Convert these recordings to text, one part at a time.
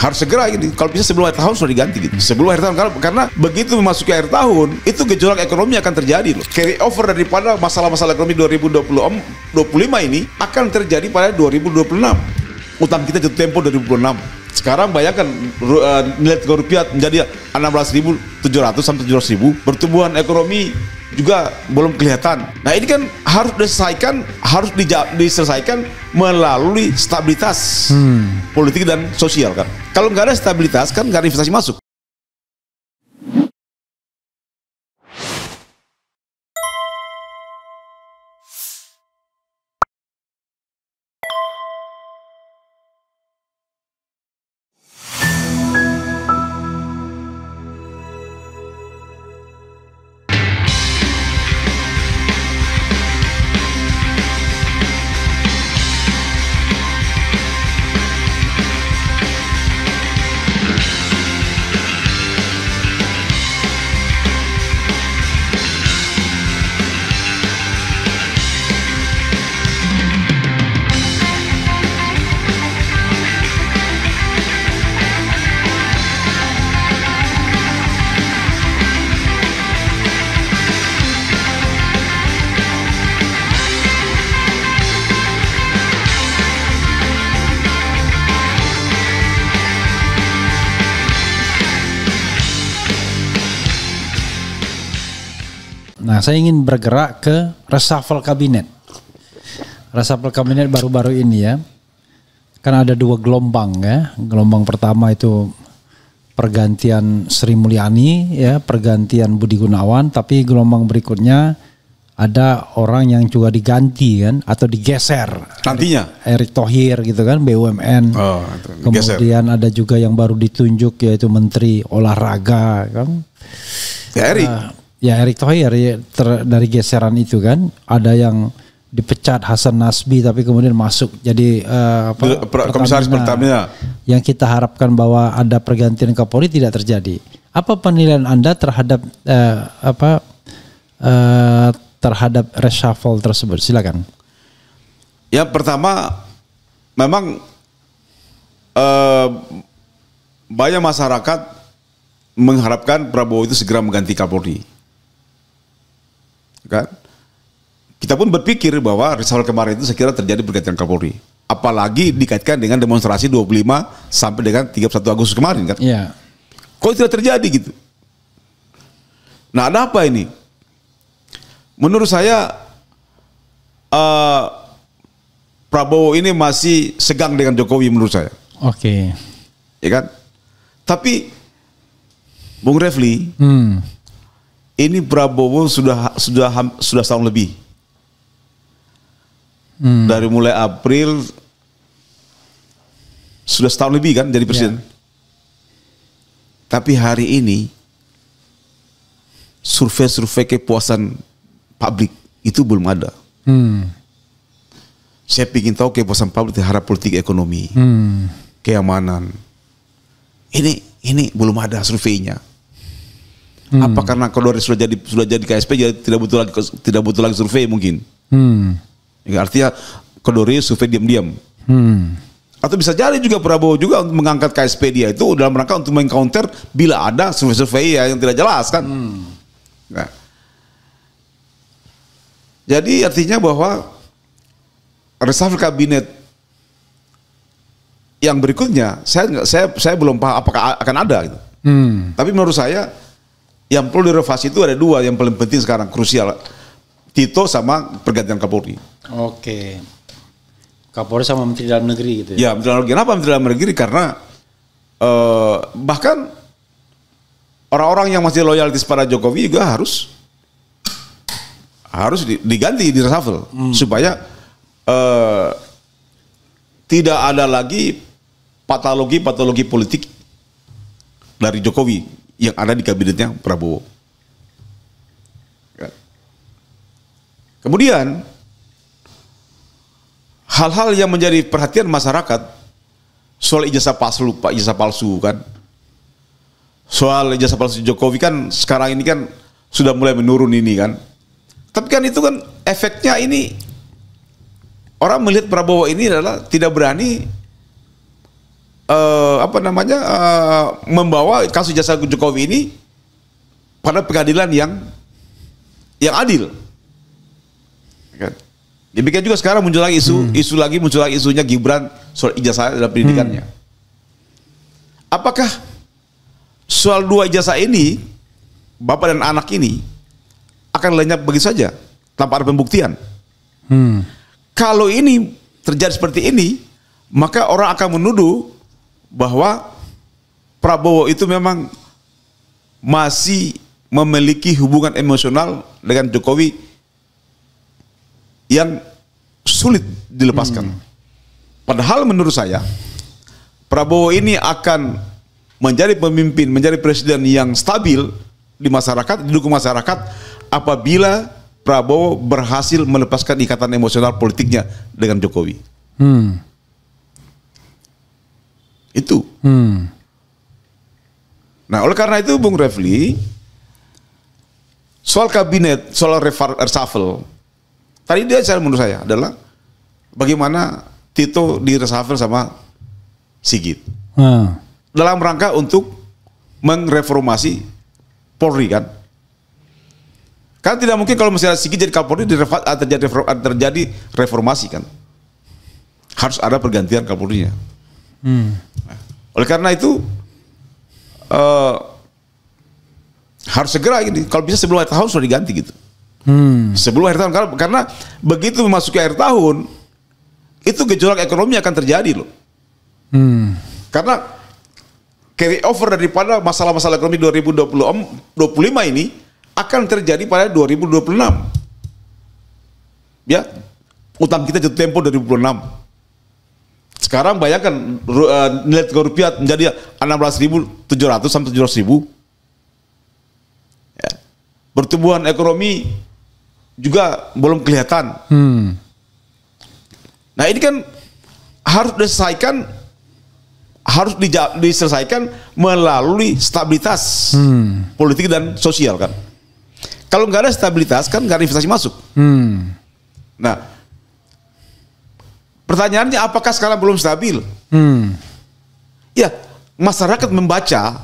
harus segera ini. Kalau bisa sebelum akhir tahun sudah diganti gitu. Sebelum akhir tahun, karena begitu memasuki akhir tahun itu gejolak ekonomi akan terjadi loh. Carry over daripada masalah-masalah ekonomi 2025 ini akan terjadi pada 2026. Utang kita jatuh tempo 2026. Sekarang bayangkan nilai tukar rupiah menjadi 16.700 sampai 17.000. Pertumbuhan ekonomi juga belum kelihatan. Nah ini kan harus diselesaikan melalui stabilitas politik dan sosial kan. Kalau nggak ada stabilitas kan nggak ada investasi masuk. Nah, saya ingin bergerak ke reshuffle kabinet. Reshuffle kabinet baru-baru ini ya. Kan ada dua gelombang ya. Gelombang pertama itu pergantian Sri Mulyani ya, pergantian Budi Gunawan, tapi gelombang berikutnya ada orang yang juga diganti kan atau digeser. Nantinya Erick Thohir gitu kan, BUMN. Oh, kemudian ada juga yang baru ditunjuk yaitu Menteri Olahraga kan. Ya Erick. Ya Erick Thohir dari geseran itu kan, ada yang dipecat Hasan Nasbi tapi kemudian masuk jadi komisaris Pertamina. Yang kita harapkan bahwa ada pergantian Kapolri tidak terjadi. Apa penilaian Anda terhadap terhadap reshuffle tersebut? Silakan. Ya pertama memang banyak masyarakat mengharapkan Prabowo itu segera mengganti Kapolri. Kan? Kita pun berpikir bahwa reshuffle kemarin itu sekira terjadi pergantian Kapolri. Apalagi dikaitkan dengan demonstrasi 25 sampai dengan 31 Agustus kemarin kan. Iya. Kok tidak terjadi gitu? Nah, ada apa ini? Menurut saya Prabowo ini masih segang dengan Jokowi menurut saya. Oke. Ya kan? Tapi Bung Refli, ini Prabowo sudah setahun lebih. Dari mulai April sudah setahun lebih kan jadi presiden. Yeah. Tapi hari ini survei kepuasan publik itu belum ada. Saya ingin tahu kepuasan publik terhadap politik ekonomi, keamanan. Ini belum ada surveinya. Apa karena kalau sudah jadi KSP jadi tidak butuh lagi survei mungkin. Ya, artinya Kodori survei diam-diam. Atau bisa jadi juga Prabowo juga untuk mengangkat KSP dia itu dalam rangka untuk mengcounter bila ada survei-survei yang tidak jelas kan. Nah. Jadi artinya bahwa reshuffle kabinet yang berikutnya saya belum paham apakah akan ada gitu. Tapi menurut saya yang perlu direvasi itu ada dua yang paling penting sekarang, krusial. Tito sama pergantian Kapolri. Oke. Kapolri sama Menteri Dalam Negeri gitu ya? Ya, Menteri Dalam Negeri. Kenapa Menteri Dalam Negeri? Karena bahkan orang-orang yang masih loyalitas pada Jokowi juga harus diganti, di reshuffle supaya tidak ada lagi patologi politik dari Jokowi yang ada di kabinetnya Prabowo. Kemudian hal-hal yang menjadi perhatian masyarakat soal ijazah palsu kan. Soal ijazah palsu Jokowi kan sekarang ini kan sudah mulai menurun ini kan. Tapi kan itu kan efeknya ini orang melihat Prabowo ini adalah tidak berani membawa kasus jasa Jokowi ini pada pengadilan yang adil. Kan? Demikian juga sekarang muncul lagi isunya Gibran soal ijazah dalam pendidikannya. Apakah soal 2 ijazah ini, bapak dan anak ini, akan lenyap begitu saja tanpa ada pembuktian? Kalau ini terjadi seperti ini, maka orang akan menuduh bahwa Prabowo itu memang masih memiliki hubungan emosional dengan Jokowi yang sulit dilepaskan. Padahal menurut saya Prabowo ini akan menjadi pemimpin, menjadi presiden yang stabil di masyarakat, didukung masyarakat apabila Prabowo berhasil melepaskan ikatan emosional politiknya dengan Jokowi. Itu. Nah, oleh karena itu Bung Refli, soal kabinet, soal reshuffle, tadi dia menurut saya adalah bagaimana Tito di reshuffle sama Sigit. Dalam rangka untuk mengreformasi Polri kan. Kan tidak mungkin kalau misalnya Sigit jadi Kapolri terjadi reformasi kan. Harus ada pergantian Kapolrinya. Oleh karena itu harus segera ini. Kalau bisa sebelum akhir tahun sudah diganti gitu. Sebelum akhir tahun, karena begitu memasuki akhir tahun itu gejolak ekonomi akan terjadi loh. Karena carry over daripada masalah-masalah ekonomi 2025 ini akan terjadi pada 2026. Ya, utang kita jatuh tempo 2026. Sekarang bayangkan nilai tukar rupiah menjadi 16.700 sampai 17.000. Ya. Pertumbuhan ekonomi juga belum kelihatan. Nah ini kan harus diselesaikan melalui stabilitas politik dan sosial kan. Kalau nggak ada stabilitas kan nggak ada investasi masuk. Nah, pertanyaannya apakah sekarang belum stabil? Ya, masyarakat membaca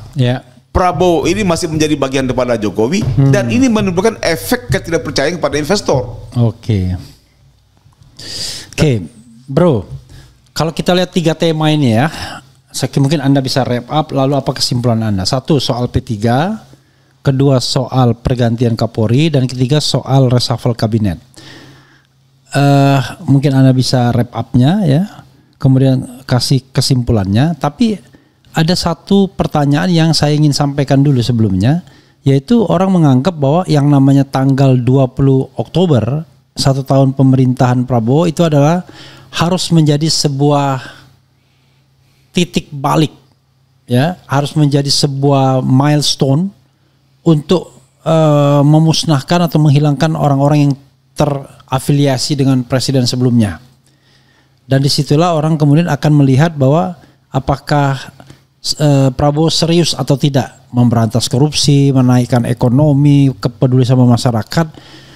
Prabowo ini masih menjadi bagian daripada Jokowi dan ini menimbulkan efek ketidakpercayaan kepada investor. Oke, bro. Kalau kita lihat 3 tema ini ya, mungkin Anda bisa wrap up. Lalu apa kesimpulan Anda? 1 soal P3, kedua soal pergantian Kapolri, dan ketiga soal reshuffle kabinet. Mungkin Anda bisa wrap up-nya ya, kemudian kasih kesimpulannya. Tapi ada satu pertanyaan yang saya ingin sampaikan dulu sebelumnya, yaitu orang menganggap bahwa yang namanya tanggal 20 Oktober 1 tahun pemerintahan Prabowo itu adalah harus menjadi sebuah titik balik ya, harus menjadi sebuah milestone untuk memusnahkan atau menghilangkan orang-orang yang terafiliasi dengan presiden sebelumnya. Dan disitulah orang kemudian akan melihat bahwa apakah Prabowo serius atau tidak memberantas korupsi, menaikkan ekonomi, peduli sama masyarakat.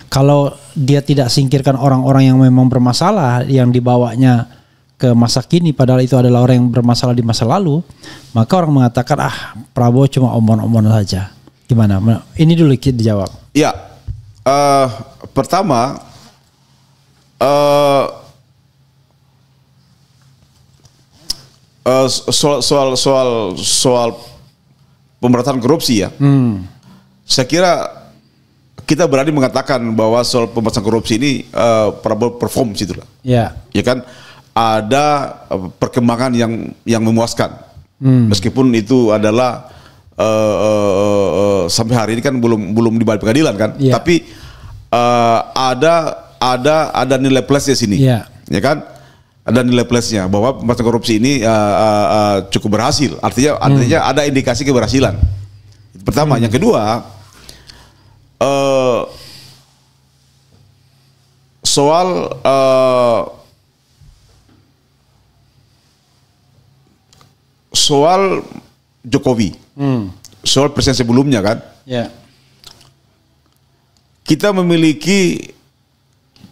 Kalau dia tidak singkirkan orang-orang yang memang bermasalah yang dibawanya ke masa kini, padahal itu adalah orang yang bermasalah di masa lalu, maka orang mengatakan Prabowo cuma omong-omong saja. Gimana? Ini dulu kita dijawab. Ya, pertama soal pemberantasan korupsi ya. Saya kira kita berani mengatakan bahwa soal pemberantasan korupsi ini Prabowo perform situ lah. Ya kan, ada perkembangan yang memuaskan. Meskipun itu adalah sampai hari ini kan belum dibawa pengadilan kan. Tapi ada nilai plus di sini. Ya kan? Ada nilai plusnya bahwa pemberantasan korupsi ini cukup berhasil. Artinya ada indikasi keberhasilan. Pertama, yang kedua soal Jokowi, soal presiden sebelumnya kan. Kita memiliki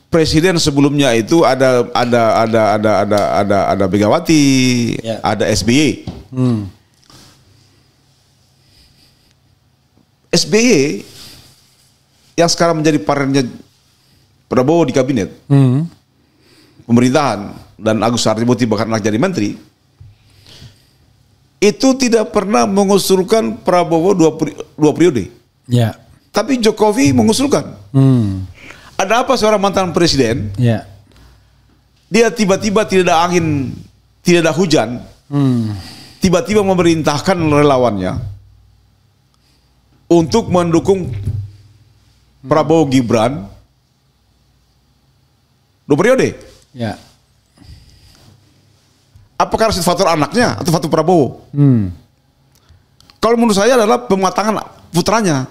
presiden sebelumnya itu ada Megawati, ada SBY. SBY yang sekarang menjadi partnernya Prabowo di kabinet pemerintahan dan Agus Harimurti bahkan anak jadi menteri, itu tidak pernah mengusulkan Prabowo dua periode. Ya. Tapi Jokowi mengusulkan. Ada apa seorang mantan presiden? Ya. Dia tiba-tiba tidak ada angin, tidak ada hujan, tiba-tiba memerintahkan relawannya untuk mendukung Prabowo Gibran 2 periode. Ya. Apakah harus faktor anaknya atau faktor Prabowo? Kalau menurut saya adalah pematangan putranya.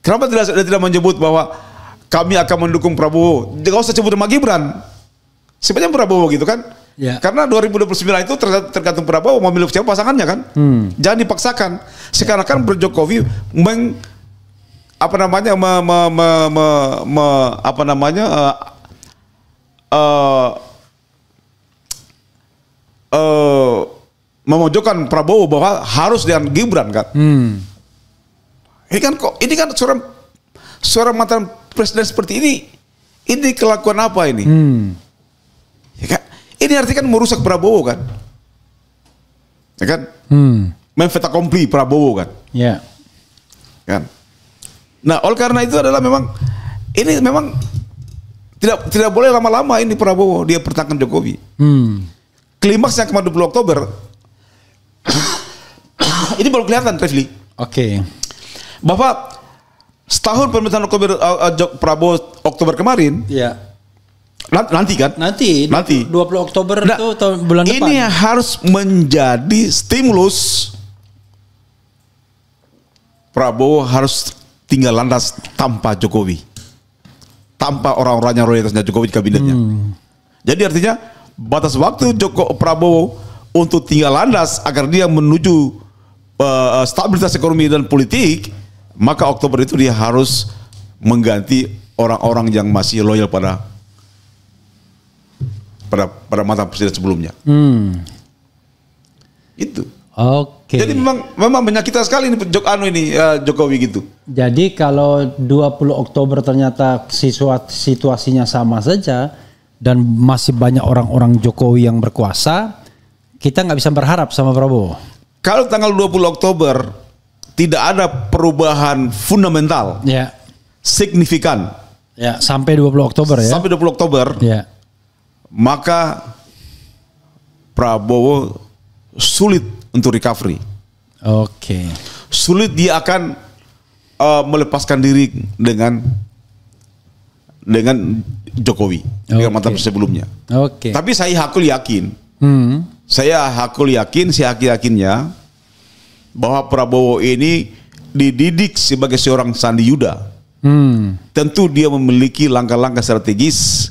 Kenapa tidak menyebut bahwa kami akan mendukung Prabowo? Jangan usah sebut nama Gibran. Sebenarnya Prabowo gitu kan? Ya. Karena 2029 itu tergantung Prabowo mau milih siapa pasangannya kan? Jangan dipaksakan. Sekarang kan Jokowi memojokkan Prabowo bahwa harus dengan Gibran kan? Ini kan seorang mantan presiden seperti ini kelakuan apa ini? Ya kan? Ini artinya kan merusak Prabowo kan? Ya kan? Memfait accompli Prabowo kan? Ya. Kan? Nah, oleh karena itu adalah memang tidak boleh lama-lama ini Prabowo dia pertahankan Jokowi. Klimaksnya kemarin 20 Oktober ini baru kelihatan, Refli. Oke. Bahwa setahun pemerintahan Prabowo Oktober kemarin, ya. Nanti kan? Nanti. 20 Oktober itu bulan depan. Ini harus menjadi stimulus. Prabowo harus tinggal landas tanpa Jokowi, tanpa orang-orangnya loyalitasnya Jokowi di kabinetnya. Jadi artinya batas waktu Prabowo untuk tinggal landas agar dia menuju stabilitas ekonomi dan politik, maka Oktober itu dia harus mengganti orang-orang yang masih loyal pada mantan presiden sebelumnya. Itu. Oke. Jadi memang menyakitkan sekali ini Jokowi gitu. Jadi kalau 20 Oktober ternyata situasinya sama saja dan masih banyak orang-orang Jokowi yang berkuasa, kita nggak bisa berharap sama Prabowo. Kalau tanggal 20 Oktober tidak ada perubahan fundamental, ya, signifikan, ya, sampai 20 Oktober ya. Sampai 20 Oktober, ya, maka Prabowo sulit untuk recovery. Oke. Sulit dia akan melepaskan diri dengan Jokowi, dengan mantan presiden sebelumnya. Oke. Tapi saya hakul yakin. Saya yakinnya bahwa Prabowo ini dididik sebagai seorang Sandi Yuda. Tentu dia memiliki langkah-langkah strategis.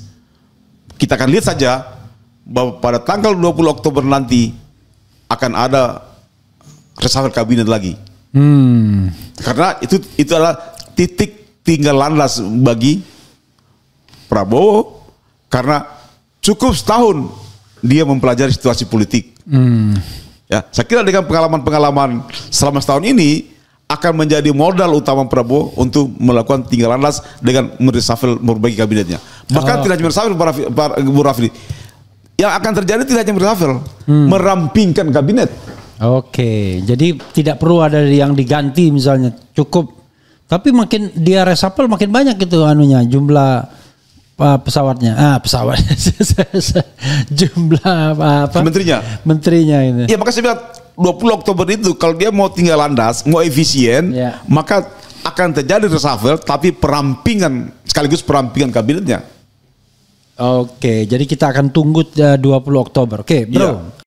Kita akan lihat saja bahwa pada tanggal 20 Oktober nanti akan ada reshuffle kabinet lagi. Karena itu adalah titik tinggal landas bagi Prabowo, karena cukup setahun dia mempelajari situasi politik. Ya, saya kira dengan pengalaman selama setahun ini akan menjadi modal utama Prabowo untuk melakukan tinggal landas dengan mereshuffle berbagi kabinetnya. Bahkan tidak hanya mereshuffle, Bu Rafli, yang akan terjadi tidak hanya mereshuffle, merampingkan kabinet. Oke, jadi tidak perlu ada yang diganti misalnya, cukup. Tapi makin dia reshuffle makin banyak itu jumlah pesawatnya, jumlah menterinya ini. Ya, maka saya bilang 20 Oktober itu kalau dia mau tinggal landas, mau efisien, ya, maka akan terjadi reshuffle tapi sekaligus perampingan kabinetnya. Oke, jadi kita akan tunggu 20 Oktober. Oke, bro. Ya.